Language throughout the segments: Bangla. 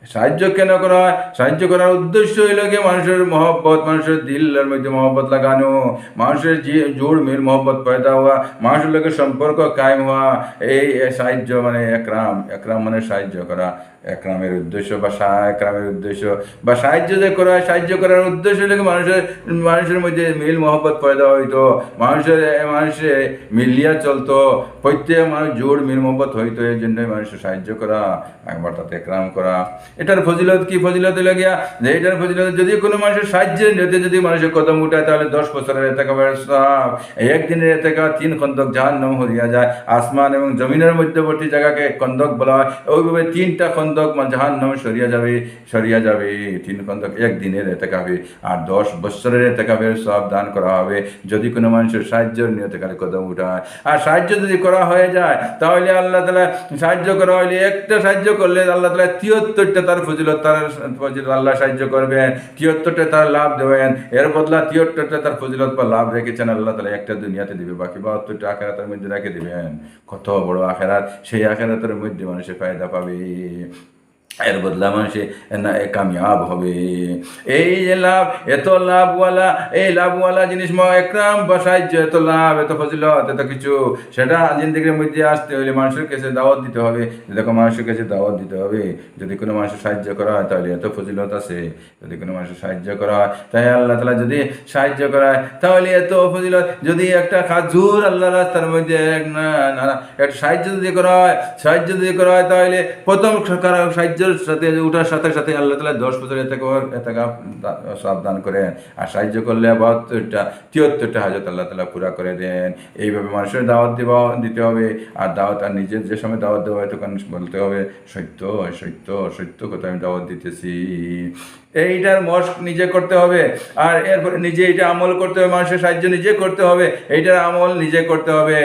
সাহায্য কেন করা হয়? সাহায্য করার উদ্দেশ্য হইল গিয়ে মানুষের মহব্বত, মানুষের দিলের মধ্যে মহব্বত লাগানো, মানুষের জোর মিল মহব্বত পয়দা হওয়া, মানুষের লোকের সম্পর্ক কায়েম হওয়া। এই সাহায্য মানে একরাম, একরাম মানে সাহায্য করা। একরামের উদ্দেশ্য বা একরামের উদ্দেশ্য বা সাহায্য যে করা হয়, সাহায্য করার উদ্দেশ্য হলে মানুষের মানুষের মধ্যে মিল মহব্বত পয়দা হইতো, মানুষে মিলিয়া চলতো, প্রত্যেক মানুষ জোর মিল মহব্বত হইতো। এই জন্যই মানুষের সাহায্য করা, একবার তাতে একরাম করা। এটার ফজিলত কি? ফজিলত হলে গিয়া যে এটার ফজিলত, যদি কোনো মানুষের সাহায্যের নিয়তে যদি মানুষের কদম উঠায়, তাহলে 10 বছরের এতেকাবের সওয়াব, একদিনের এতেকা 3 খন্দক জাহান্নাম হরিয়া যায়। আসমান এবং জমিনের মধ্যবর্তী জায়গাকে খন্দক বলা হয়। ওইভাবে 3টা খন্দক জাহান্নাম সরিয়া যাবে 3 খন্দক একদিনের এতেকাবে। আর 10 বছরের এতেকাবের সওয়াব দান করা হবে যদি কোনো মানুষের সাহায্যের নিয়তে কালে কদম উঠায়। আর সাহায্য যদি করা হয়ে যায়, তাহলে আল্লাহ তাআলা সাহায্য করা হইলে, একটা সাহায্য করলে আল্লাহ তাআলা 73টা তার ফজিলত, আল্লাহ সাহায্য করবেন, 73টা তার লাভ দেবেন। এর বদলা 73টা তার ফজিলত বা লাভ রেখেছেন আল্লাহ তাআলা একটা দুনিয়াতে দিবে, বাকি 72টা আখিরাতের মধ্যে রেখে দিবেন। কত বড় আখিরাত! সেই আখিরাতের মধ্যে মানুষের ফায়দা পাবে, এর বদলা মানুষে কামিয়াব হবে। এই যে লাভ, এত লাভওয়ালা, এই লাভওয়ালা জিনিস একরাম বা সাহায্য, এত লাভ, এত ফজিলত, এত কিছু, সেটা জিন্দেগির মধ্যে আসতে হলে মানুষের কাছে দাওয়াত দিতে হবে। দেখো, মানুষের কাছে দাওয়াত দিতে হবে। যদি কোনো মানুষের সাহায্য করা হয়, তাহলে এত ফজিলত আছে। যদি কোনো মানুষের সাহায্য করা হয়, তাই আল্লাহ তাআলা যদি সাহায্য করা হয়, তাহলে এত ফজিলত। যদি একটা খাজুর আল্লাহ রাস্তার মধ্যে একটা সাহায্য যদি করা হয়, তাহলে প্রথম সাহায্যের সাথে উঠার সাথে সাথে আল্লাহ তাআলা 10 বছরের এতেকা সাবধান করেন। আর সাহায্য করলে 73টা হাজত আল্লাহ তাআলা পুরা করে দেন। এইভাবে মানুষের দাওয়াত দিতে হবে। আর দাওয়াত, আর নিজের যে সময় দাওয়াত দেওয়া হয়, তখন বলতে হবে সত্য সত্য সত্য কথা আমি দাওয়াত দিতেছি। এইটার মস্ক নিজে করতে হবে। আর এরপরে নিজে এটা আমল করতে হবে। মানুষের সাহায্য নিজে করতে হবে, এইটার আমল নিজে করতে হবে।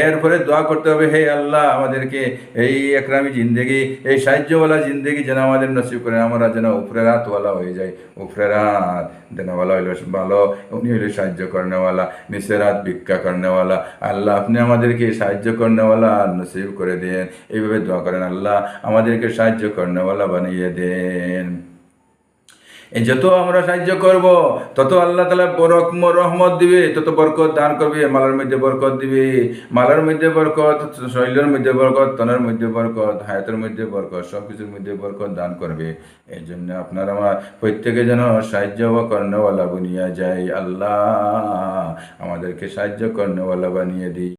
এরপরে দোয়া করতে হবে, হে আল্লাহ, আমাদেরকে এই একরামি জিন্দেগি, এই সাহায্যওয়ালা জিন্দেগি যেন আমাদের নসিব করেন। আমরা যেন উপরের হাতওয়ালা হয়ে যাই। উপরের হাত যেন বলা হইল ভালো, উনি হইলে সাহায্য করেনেওয়ালা, নিচের হাত ভিক্ষা করেনেওয়ালা। আল্লাহ, আপনি আমাদেরকে সাহায্য করেনেওয়ালা নসিব করে দেন। এইভাবে দোয়া করেন, আল্লাহ আমাদেরকে সাহায্য করেনেওয়ালা বানিয়ে দেন। যত আমরা সাহায্য করব, তত আল্লাহ তাআলা রহমত দিবে, তত বরকত দান করবে। মালের মধ্যে বরকত দিবে, মালের মধ্যে বরকত, শরীরের মধ্যে বরকত, তনের মধ্যে বরকত, হায়াতের মধ্যে বরকত, সব কিছুর মধ্যে বরকত দান করবে। এই জন্য আপনার আমার প্রত্যেকে যেন সাহায্য করেনেওয়ালা বানিয়ে যায়। আল্লাহ আমাদেরকে সাহায্য করেনেওয়ালা বানিয়ে দিই।